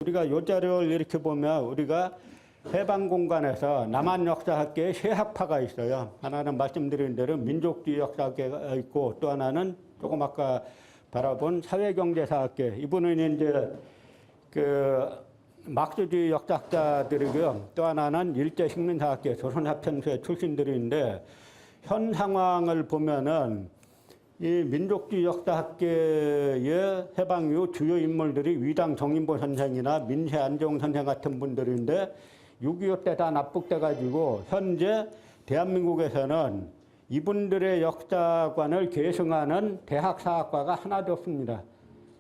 우리가 요 자료를 이렇게 보면 우리가 해방 공간에서 남한 역사학계에 세 학파가 있어요. 하나는 말씀드린 대로 민족주의 역사학계가 있고 또 하나는 조금 아까 바라본 사회경제사학계. 이분은 이제 그 막스주의 역사학자들이고요. 또 하나는 일제식민사학계 조선사편수의 출신들인데 현 상황을 보면은 이 민족주의 역사학계의 해방 이후 주요 인물들이 위당 정인보 선생이나 민세 안종 선생 같은 분들인데 6.25 때 다 납북돼가지고 현재 대한민국에서는 이분들의 역사관을 계승하는 대학사학과가 하나도 없습니다.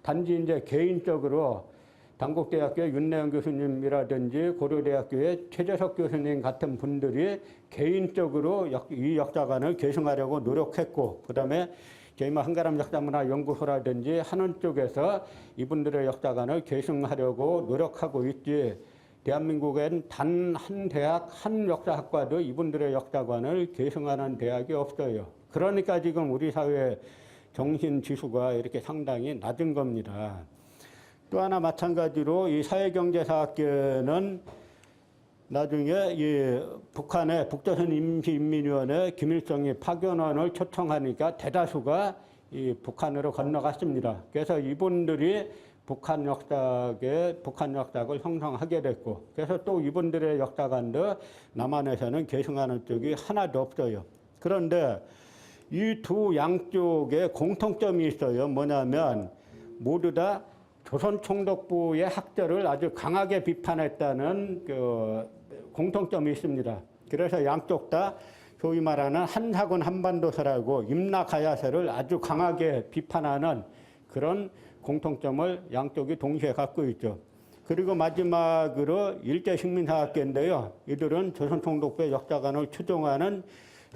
단지 이제 개인적으로 단국대학교의 윤내영 교수님이라든지 고려대학교의 최재석 교수님 같은 분들이 개인적으로 이 역사관을 계승하려고 노력했고, 그 다음에 저희 한가람 역사문화연구소라든지 하는 쪽에서 이분들의 역사관을 계승하려고 노력하고 있지, 대한민국엔 단 한 대학, 한 역사학과도 이분들의 역사관을 계승하는 대학이 없어요. 그러니까 지금 우리 사회 정신 지수가 이렇게 상당히 낮은 겁니다. 또 하나 마찬가지로 이 사회경제사학계는 나중에 이 북한의 북조선 임시인민위원회 김일성이 파견원을 초청하니까 대다수가 이 북한으로 건너갔습니다. 그래서 이분들이 북한 역사학을 형성하게 됐고, 그래서 또 이분들의 역사관도 남한에서는 계승하는 쪽이 하나도 없어요. 그런데 이 두 양쪽에 공통점이 있어요. 뭐냐면 모두 다 조선총독부의 학절을 아주 강하게 비판했다는 그 공통점이 있습니다. 그래서 양쪽 다 소위 말하는 한사군 한반도설하고 임나가야설을 아주 강하게 비판하는 그런 공통점을 양쪽이 동시에 갖고 있죠. 그리고 마지막으로 일제식민사학계인데요. 이들은 조선총독부의 역사관을 추종하는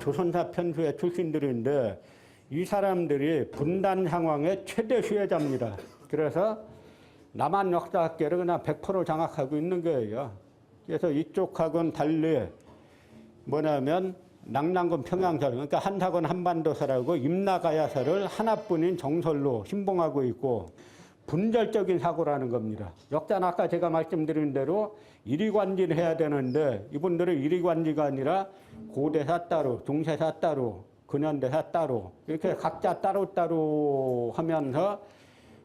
조선사 편수의 출신들인데 이 사람들이 분단 상황의 최대 수혜자입니다. 그래서 남한 역사학계를 그냥 100% 장악하고 있는 거예요. 그래서 이쪽하고는 달리 뭐냐면 낙랑군 평양설, 그러니까 한사군 한반도설하고 임나가야설을 하나뿐인 정설로 신봉하고 있고 분절적인 사고라는 겁니다. 역사는 아까 제가 말씀드린 대로 이리관지를 해야 되는데 이분들은 이리관지가 아니라 고대사 따로, 중세사 따로, 근현대사 따로 이렇게 각자 따로따로 하면서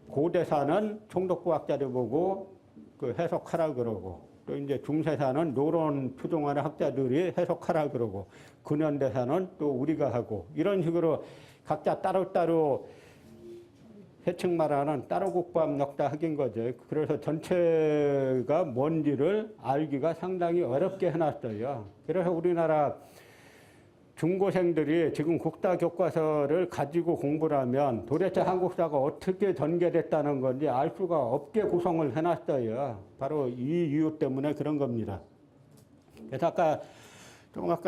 고대사는 총독부 학자들 보고 그 해석하라 그러고 또 이제 중세사는 노론 추종하는 학자들이 해석하라 그러고 근현대사는 또 우리가 하고 이런 식으로 각자 따로따로 해칭 말하는 따로 국밥 역사학인 거죠. 그래서 전체가 뭔지를 알기가 상당히 어렵게 해놨어요. 그래서 우리나라 중고생들이 지금 국사 교과서를 가지고 공부를 하면 도대체 한국사가 어떻게 전개됐다는 건지 알 수가 없게 구성을 해놨어요. 바로 이 이유 때문에 그런 겁니다. 그래서 아까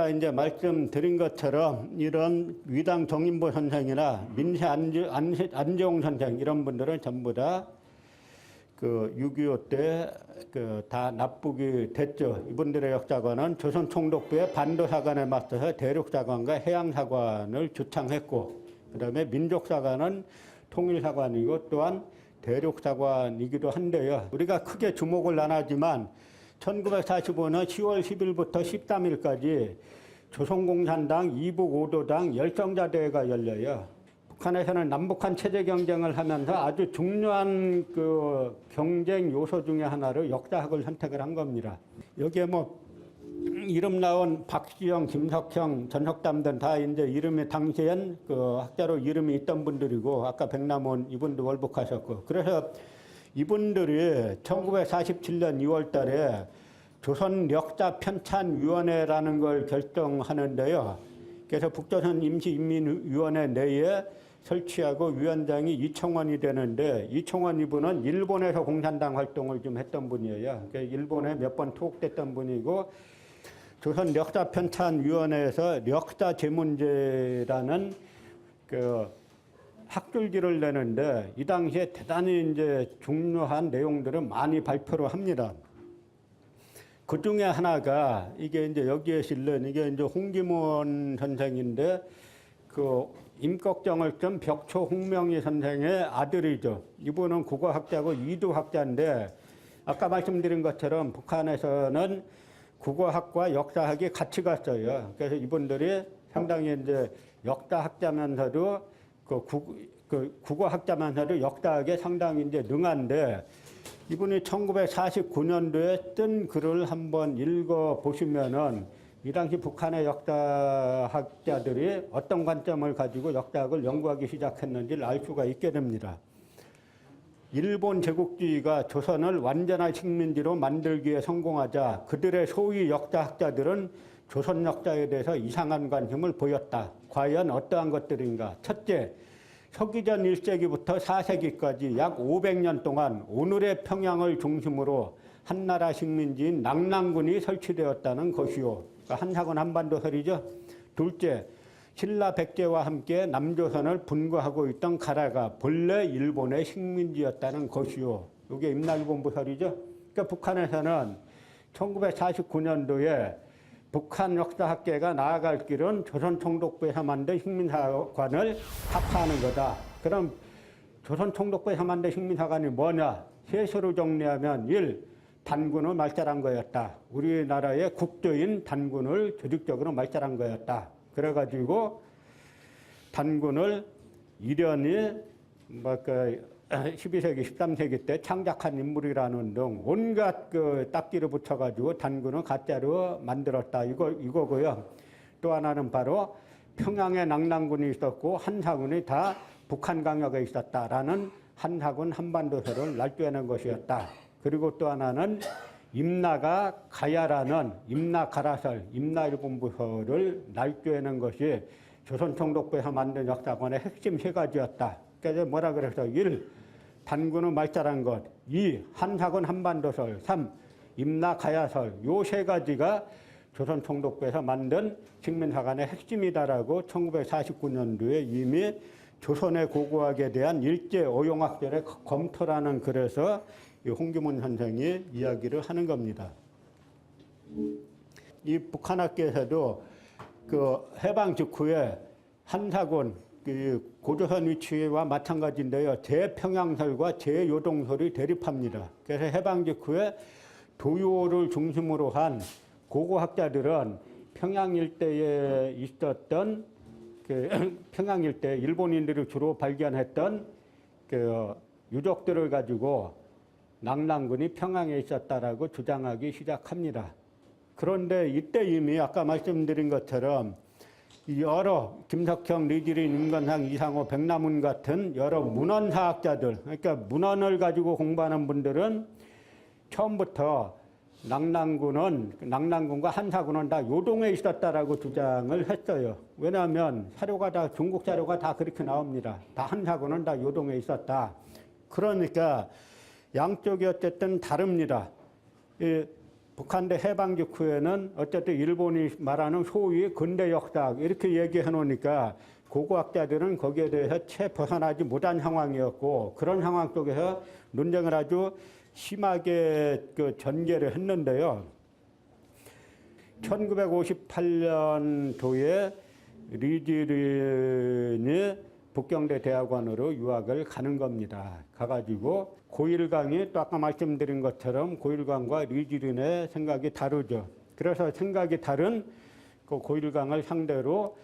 이제 말씀드린 것처럼 이런 위당 정인보 선생이나 민세 안재홍 선생 이런 분들은 전부 다 그 6.25 때 그 다 납북이 됐죠. 이분들의 역사관은 조선총독부의 반도사관에 맞서서 대륙사관과 해양사관을 주창했고, 그 다음에 민족사관은 통일사관이고 또한 대륙사관이기도 한데요. 우리가 크게 주목을 안 하지만 1945년 10월 10일부터 13일까지 조선공산당 이북 5도당 열성자대회가 열려요. 북한에서는 남북한 체제 경쟁을 하면서 아주 중요한 그 경쟁 요소 중에 하나로 역사학을 선택을 한 겁니다. 여기에 뭐 이름 나온 박시영, 김석형, 전석담 등 다 이제 이름이 당시엔 그 학자로 이름이 있던 분들이고 아까 백남원 이분도 월북하셨고, 그래서 이분들이 1947년 2월 달에 조선 역사 편찬위원회라는 걸 결정하는데요. 그래서 북조선 임시인민위원회 내에 설치하고 위원장이 이청원이 되는데, 이청원 이분은 일본에서 공산당 활동을 좀 했던 분이에요. 일본에 몇 번 투옥됐던 분이고, 조선 역사편찬위원회에서 역사제문제라는 그 학술지를 내는데, 이 당시에 대단히 이제 중요한 내용들을 많이 발표를 합니다. 그 중에 하나가 이게 이제 여기에 실린 이게 이제 홍기문 선생인데 그 임꺽정을 벽초 홍명희 선생의 아들이죠. 이분은 국어학자고 이두학자인데 아까 말씀드린 것처럼 북한에서는 국어학과 역사학이 같이 갔어요. 그래서 이분들이 상당히 이제 역사학자면서도 국어학자면서도 역사학에 상당히 이제 능한데, 이분이 1949년도에 뜬 글을 한번 읽어 보시면은 이 당시 북한의 역사학자들이 어떤 관점을 가지고 역사학을 연구하기 시작했는지를 알 수가 있게 됩니다. 일본 제국주의가 조선을 완전한 식민지로 만들기에 성공하자 그들의 소위 역사학자들은 조선 역사에 대해서 이상한 관심을 보였다. 과연 어떠한 것들인가? 첫째, 서기전 1세기부터 4세기까지 약 500년 동안 오늘의 평양을 중심으로 한나라 식민지인 낙랑군이 설치되었다는 것이요. 그러니까 한사군 한반도설이죠. 둘째, 신라 백제와 함께 남조선을 분거하고 있던 가라가 본래 일본의 식민지였다는 것이요. 이게 임나기본부설이죠. 그러니까 북한에서는 1949년도에 북한 역사학계가 나아갈 길은 조선총독부에서 만든 식민사관을 타파하는 거다. 그럼 조선총독부에서 만든 식민사관이 뭐냐? 셋으로 정리하면 1. 단군을 말살한 거였다. 우리나라의 국조인 단군을 조직적으로 말살한 거였다. 그래가지고 단군을 일련이 12세기, 13세기 때 창작한 인물이라는 등 온갖 딱지를 붙여가지고 단군을 가짜로 만들었다. 이거고요. 또 하나는 바로 평양에 낙랑군이 있었고 한사군이 다 북한 강역에 있었다라는 한사군 한반도설을 날조해낸 것이었다. 그리고 또 하나는 임나가 가야라는 임나가라설, 임나일본부설을 날조해낸 것이 조선총독부에서 만든 역사관의 핵심 세 가지였다. 그래서 뭐라 그래서 1. 단군을 말살한 것, 2. 한사군 한반도설, 3. 임나가야설, 요 세 가지가 조선총독부에서 만든 식민사관의 핵심이다라고 1949년도에 이미 조선의 고고학에 대한 일제 어용학설의 검토라는 글에서 홍규문 선생이 이야기를 하는 겁니다. 이 북한학계에서도 해방 직후에 한사군 고조선 위치와 마찬가지인데요. 제평양설과 제요동설이 대립합니다. 그래서 해방 직후에 도요를 중심으로 한 고고학자들은 평양 일대에 있었던 평양 일대 일본인들이 주로 발견했던 유적들을 가지고 낙랑군이 평양에 있었다라고 주장하기 시작합니다. 그런데 이때 이미 아까 말씀드린 것처럼 여러 김석형, 리지린, 임건상, 이상호, 백남훈 같은 여러 문헌사학자들, 그러니까 문헌을 가지고 공부하는 분들은 처음부터 낙랑군과 한사군은 다 요동에 있었다라고 주장을 했어요. 왜냐하면 중국 사료가 다 그렇게 나옵니다. 다 한사군은 다 요동에 있었다. 그러니까 양쪽이 어쨌든 다릅니다. 북한대 해방 직후에는 어쨌든 일본이 말하는 소위 근대 역사학 이렇게 얘기해 놓으니까 고고학자들은 거기에 대해서 채 벗어나지 못한 상황이었고, 그런 상황 속에서 논쟁을 아주 심하게 전개를 했는데요. 1958년도에 리지린이 북경대 대학원으로 유학을 가는 겁니다. 가가지고 고일강이 또 아까 말씀드린 것처럼 고일강과 리지린의 생각이 다르죠. 그래서 생각이 다른 고일강을 상대로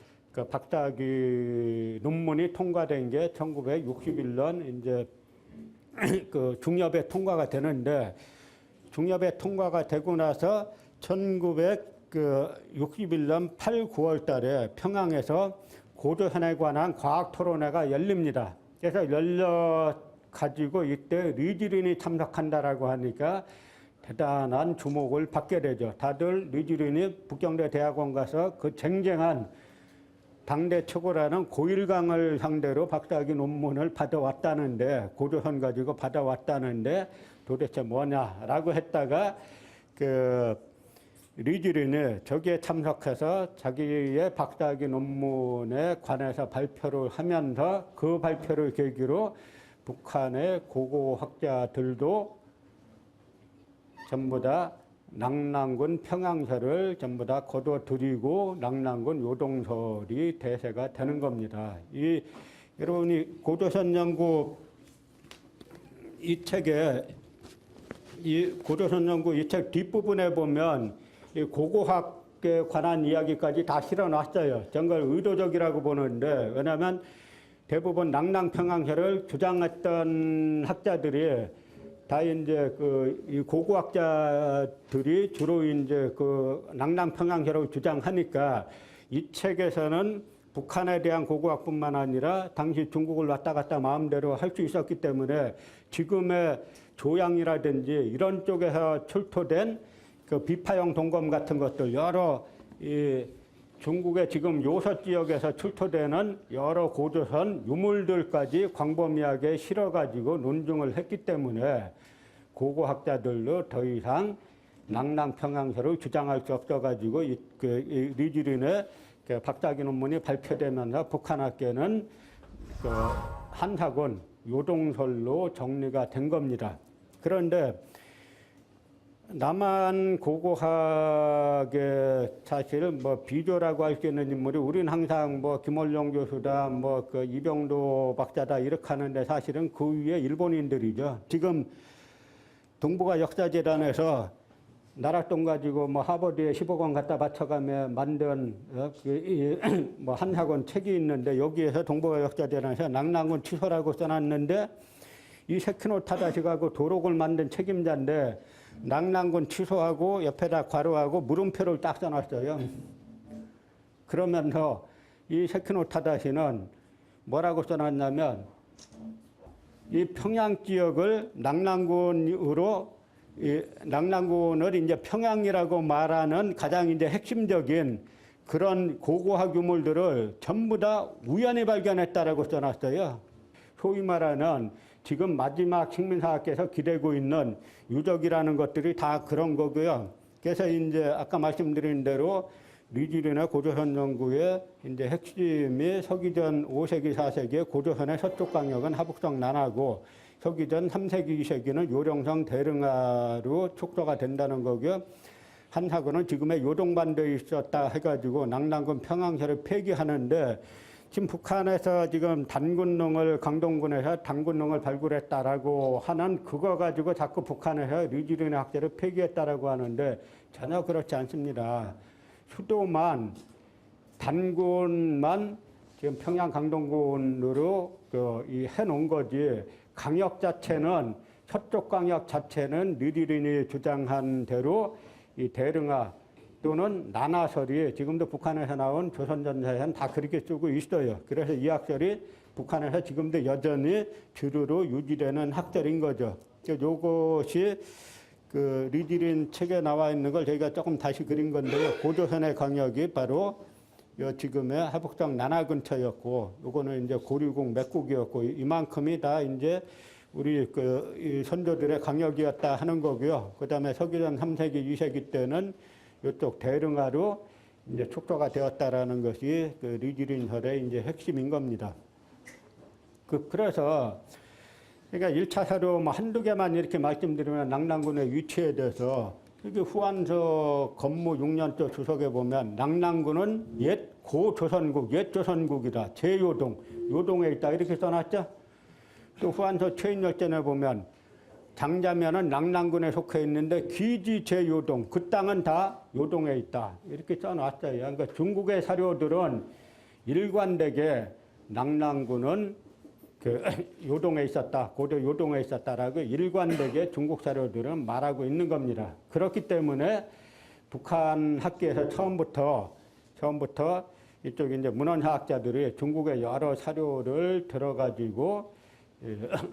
박사학위 논문이 통과된 게 1961년 이제 중엽에 통과가 되는데, 중엽에 통과가 되고 나서 1961년 8, 9월 달에 평양에서 고조선에 관한 과학토론회가 열립니다. 그래서 열려가지고 이때 리지린이 참석한다라고 하니까 대단한 주목을 받게 되죠. 다들 리지린이 북경대 대학원 가서 그 쟁쟁한 당대 최고라는 고일강을 상대로 박사학위 논문을 받아왔다는데, 고조선 가지고 받아왔다는데 도대체 뭐냐라고 했다가 리지린이 저기에 참석해서 자기의 박사학위 논문에 관해서 발표를 하면서 그 발표를 계기로 북한의 고고학자들도 전부 다 낙랑군 평양설을 전부 다 거둬들이고 낙랑군 요동설이 대세가 되는 겁니다. 여러분이 고조선 연구 이 책에 이 고조선 연구 이 책 뒷부분에 보면 이 고고학에 관한 이야기까지 다 실어놨어요. 정말 의도적이라고 보는데, 왜냐하면 대부분 낭낭평양설을 주장했던 학자들이 다 이제 이 고고학자들이 주로 이제 그 낭낭평양설을 주장하니까 이 책에서는 북한에 대한 고고학뿐만 아니라 당시 중국을 왔다 갔다 마음대로 할 수 있었기 때문에 지금의 조양이라든지 이런 쪽에서 출토된 그 비파형 동검 같은 것들, 여러 이 중국의 지금 요서 지역에서 출토되는 여러 고조선 유물들까지 광범위하게 실어가지고 논증을 했기 때문에 고고학자들로 더 이상 낭낭평양설을 주장할 수 없어가지고 이 리지린의 그 박사학위 논문이 발표되면서 북한학계는 그 한사군 요동설로 정리가 된 겁니다. 그런데 남한 고고학의 사실 뭐 비조라고 할 수 있는 인물이 우리는 항상 뭐 김원룡 교수다, 뭐 그 이병도 박사다 이렇게 하는데 사실은 그 위에 일본인들이죠. 지금 동북아 역사재단에서 나랏돈 가지고 뭐 하버드에 10억 원 갖다 바쳐가며 만든 뭐 한사건 책이 있는데 여기에서 동북아 역사재단에서 낭낭군 취소라고 써놨는데 이 세키노 타다시가고 도록을 만든 책임자인데 낭낭군 취소하고 옆에다 괄호하고 물음표를 딱 써놨어요. 그러면서 이 세키노 타다시는 뭐라고 써놨냐면 이 평양 지역을 낭낭군으로 낭낭군을 이제 평양이라고 말하는 가장 이제 핵심적인 그런 고고학 유물들을 전부 다 우연히 발견했다라고 써놨어요. 소위 말하는 지금 마지막 식민사학계에서 기대고 있는 유적이라는 것들이 다 그런 거고요. 그래서 이제 아까 말씀드린 대로 리지린의 고조선 연구의 이제 핵심이 서기전 5세기, 4세기의 고조선의 서쪽 강역은 하북성 난하고 서기전 3세기, 2세기는 요령성 대릉하로 촉도가 된다는 거고요. 한사군은 지금의 요동반도에 있었다 해가지고 낭낭군 평양설을 폐기하는데 지금 북한에서 지금 단군릉을 강동군에서 단군릉을 발굴했다라고 하는 그거 가지고 자꾸 북한에서 리지린의 학제를 폐기했다라고 하는데 전혀 그렇지 않습니다. 수도만 단군만 지금 평양 강동군으로 이 해놓은 거지 강역 자체는 서쪽 강역 자체는 리지린이 주장한 대로 이 대릉하 또는 난하설이 지금도 북한에서 나온 조선전사에는 다 그렇게 쓰고 있어요. 그래서 이 학설이 북한에서 지금도 여전히 주류로 유지되는 학설인 거죠. 요것이 그 리지린 책에 나와 있는 걸 저희가 조금 다시 그린 건데요. 고조선의 강역이 바로 요 지금의 하북성 난하 근처였고, 요거는 이제 고류국 맥국이었고, 이만큼이 다 이제 우리 이 선조들의 강역이었다 하는 거고요. 그 다음에 서기전 3세기, 2세기 때는 이쪽 대릉하로 이제 촉도가 되었다라는 것이 그 리지린설의 이제 핵심인 겁니다. 그래서 그러니까 1차 사료 뭐 한두 개만 이렇게 말씀드리면 낭낭군의 위치에 대해서 여기 후한서 건무 6년조 주석에 보면 낭낭군은 옛 고조선국, 옛 조선국이다. 제요동, 요동에 있다. 이렇게 써놨죠. 또 후한서 최인열전에 보면 장자면은 낭낭군에 속해 있는데 기지 제요동, 그 땅은 다 요동에 있다. 이렇게 써놨어요. 그러니까 중국의 사료들은 일관되게 낭낭군은 그 요동에 있었다, 고려 요동에 있었다라고 일관되게 중국 사료들은 말하고 있는 겁니다. 그렇기 때문에 북한 학계에서 처음부터 이쪽 이제 문헌사학자들이 중국의 여러 사료를 들어가지고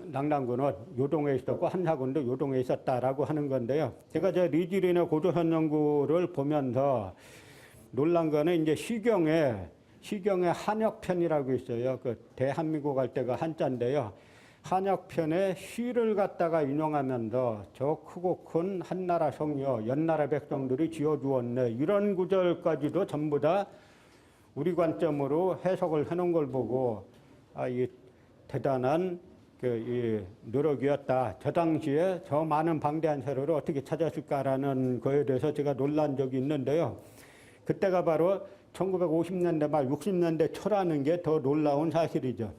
낭낭군은 요동에 있었고 한사군도 요동에 있었다라고 하는 건데요. 제가 저 리지린의 고조선 연구를 보면서 놀란 거는 이제 시경의 한역편이라고 있어요. 그 대한민국 할 때가 한자인데요. 한역편에 시를 갖다가 인용하면서 저 크고 큰 한나라 성여, 연나라 백성들이 지어주었네. 이런 구절까지도 전부 다 우리 관점으로 해석을 해놓은 걸 보고 이 대단한 이 노력이었다. 저 당시에 저 많은 방대한 자료를 어떻게 찾았을까라는 거에 대해서 제가 놀란 적이 있는데요. 그때가 바로 1950년대 말 60년대 초라는 게 더 놀라운 사실이죠.